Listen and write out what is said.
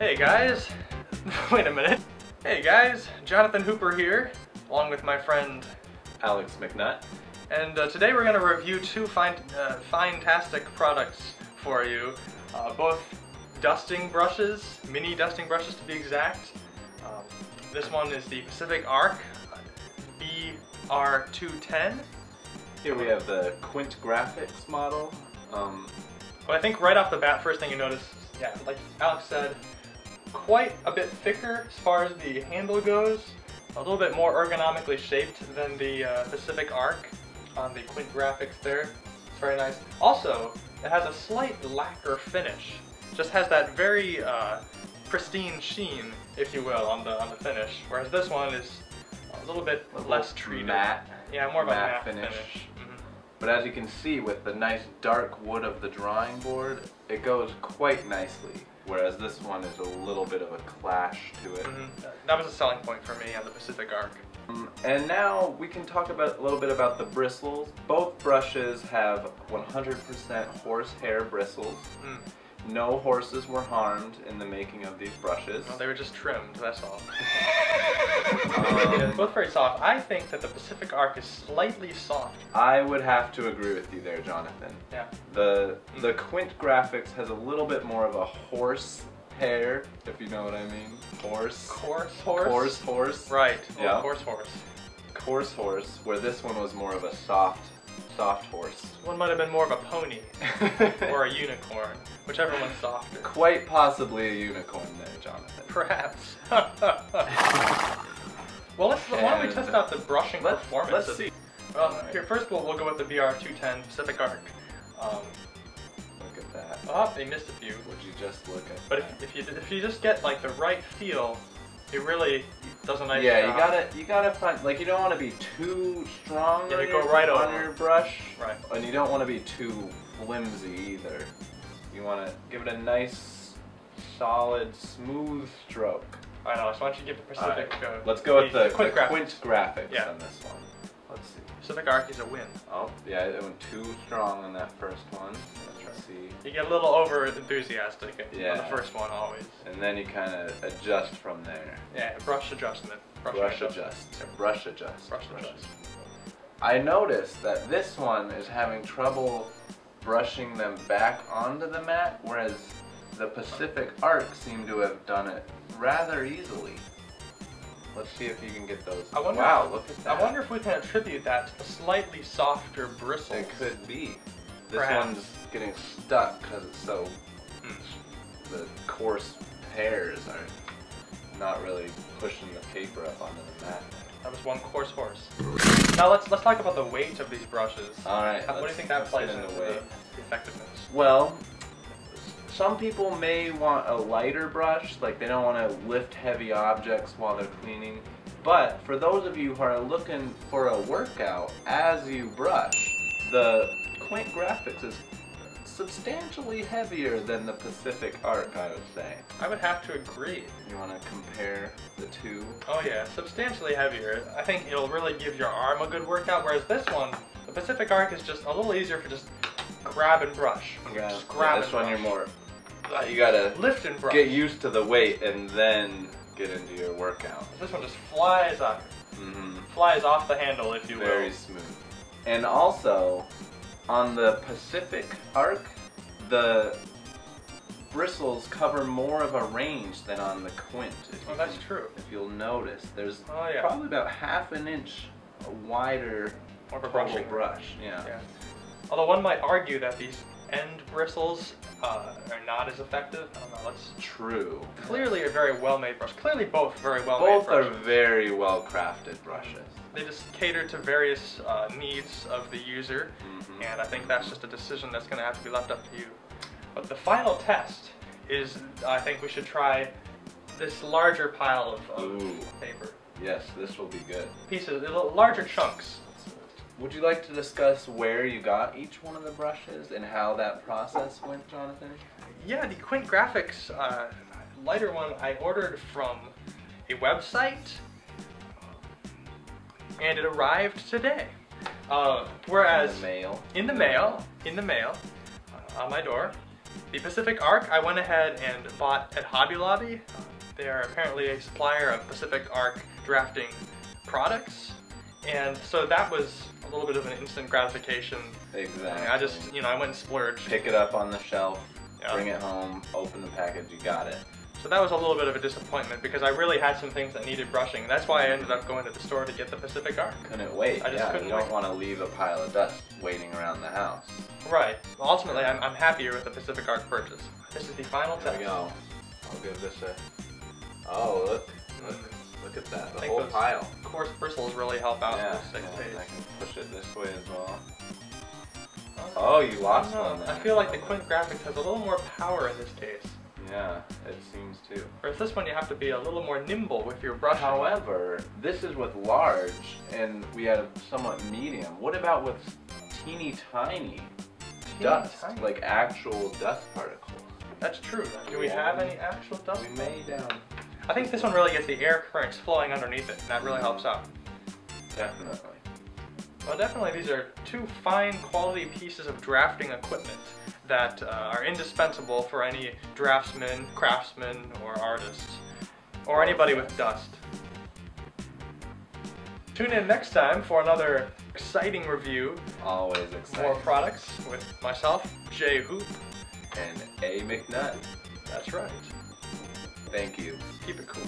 Hey guys, wait a minute. Hey guys, Jonathan Hooper here, along with my friend Alex McNutt. And today we're going to review two fantastic products for you. Both dusting brushes, mini dusting brushes to be exact. This one is the Pacific Arc BR210. Here we have the Quint Graphics model. But I think right off the bat, first thing you notice, yeah, like Alex said, quite a bit thicker as far as the handle goes. A little bit more ergonomically shaped than the Pacific Arc on the Quint Graphics there. It's very nice. Also, it has a slight lacquer finish. Just has that very pristine sheen, if you will, on the finish. Whereas this one is a little bit less treated. Matte. Yeah, more of a matte finish. Mm-hmm. But as you can see, with the nice dark wood of the drawing board, it goes quite nicely. Whereas this one is a little bit of a clash to it. Mm-hmm. That was a selling point for me on the Pacific Arc. And now we can talk a little bit about the bristles. Both brushes have 100% horsehair bristles. No horses were harmed in the making of these brushes. No, they were just trimmed, that's all. Yeah, both very soft. I think that the Pacific Arc is slightly soft. I would have to agree with you there, Jonathan. Yeah. The Quint Graphics has a little bit more of a horse hair, if you know what I mean. Horse. Coarse horse? Coarse horse. Right. Yeah. Coarse horse. Coarse horse, where this one was more of a soft horse. One might have been more of a pony or a unicorn, whichever one's softer. Quite possibly a unicorn there, Jonathan. Perhaps. Well, why don't we test out the brushing performance? Let's see. Well, here first we'll go with the BR210 Pacific Arc. Look at that. Oh, they missed a few. Would you just look at But that? if you just get like the right feel, it really does a nice yeah, job. you gotta find, like, you don't want to be too strong Yeah, on, go right on over. your brush, Right. and you don't want to be too flimsy either. You want to give it a nice, solid, smooth stroke. I know. So why don't you give the Pacific? Let's go with the Quint Quint Graphics Yeah. on this one. Let's see. Pacific Arc is a win. Oh, yeah, it went too strong on that first one. Let's see. You get a little over enthusiastic on Yeah. the first one always. And then you kind of adjust from there. Yeah, brush adjustment. Brush adjust. Brush adjust. Brush adjust. I noticed that this one is having trouble brushing them back onto the mat, whereas the Pacific Arc seemed to have done it rather easily. Let's see if you can get those. Wow, look at that. I wonder if we can attribute that to the slightly softer bristles. It could be. This Perhaps. one's getting stuck because it's so... The coarse hairs are not really pushing the paper up onto the mat. That was one coarse horse. Now let's talk about the weight of these brushes. Alright, What do you think that plays into the the weight? effectiveness? Well, some people may want a lighter brush, like they don't want to lift heavy objects while they're cleaning. But for those of you who are looking for a workout as you brush, the Quint Graphics is substantially heavier than the Pacific Arc, I would say. I would have to agree. You want to compare the two? Oh yeah, substantially heavier. I think it'll really give your arm a good workout, whereas this one, the Pacific Arc, is just a little easier for just grab and brush. When you're just grab this and one brush. you're more... you gotta lift and brush. get used to the weight and then get into your workout. This one just flies up. Mm-hmm. Flies off the handle, if you will. Very smooth. And also, on the Pacific Arc, the bristles cover more of a range than on the Quint. Oh, that's true. If you'll notice, there's Oh, yeah. probably about half an inch wider More of a total brushing. brush. Yeah. Yeah. Although one might argue that these end bristles are not as effective. I don't know. Let's True. clearly a very well-made brush. Clearly both very well-made Both are brushes. very well crafted brushes. They just cater to various needs of the user, and I think that's just a decision that's going to have to be left up to you. But the final test is, I think we should try this larger pile of Ooh. paper. Yes, this will be good. Pieces, larger chunks. Would you like to discuss where you got each one of the brushes and how that process went, Jonathan? Yeah, the Quint Graphics lighter one I ordered from a website, and it arrived today. Whereas In the mail. in the mail, on my door, The Pacific Arc I went ahead and bought at Hobby Lobby. They are apparently a supplier of Pacific Arc drafting products, and so that was a little bit of an instant gratification. Exactly. I just, I went and splurged. Pick it up on the shelf, Yeah. bring it home, open the package, you got it. So that was a little bit of a disappointment because I really had some things that needed brushing. That's why I ended up going to the store to get the Pacific Arc. Couldn't wait. I just couldn't you don't wait. want to leave a pile of dust waiting around the house. Right. Well, ultimately, I'm happier with the Pacific Arc purchase. This is the final There test. we go. I'll give this a... Oh, look at that. The think whole those- pile. Of course, bristles really help out Yeah, with this yeah, page. I can push it this way as well. Oh, you lost one there. I feel like the Quint Graphics has a little more power in this case. Yeah, it seems to. Whereas this one, you have to be a little more nimble with your brush. However, this is with large, and we had a somewhat medium. What about with teeny tiny dust, tiny. like actual dust particles? That's true. Do we have any actual dust? We may down. I think this one really gets the air currents flowing underneath it, and that really helps out. Definitely. Well, definitely these are two fine quality pieces of drafting equipment that are indispensable for any draftsman, craftsman, or artist, or anybody with dust. Tune in next time for another exciting review, Always more exciting. products with myself, Jay Hoop. And A. McNutt. That's right. Thank you. Keep it cool.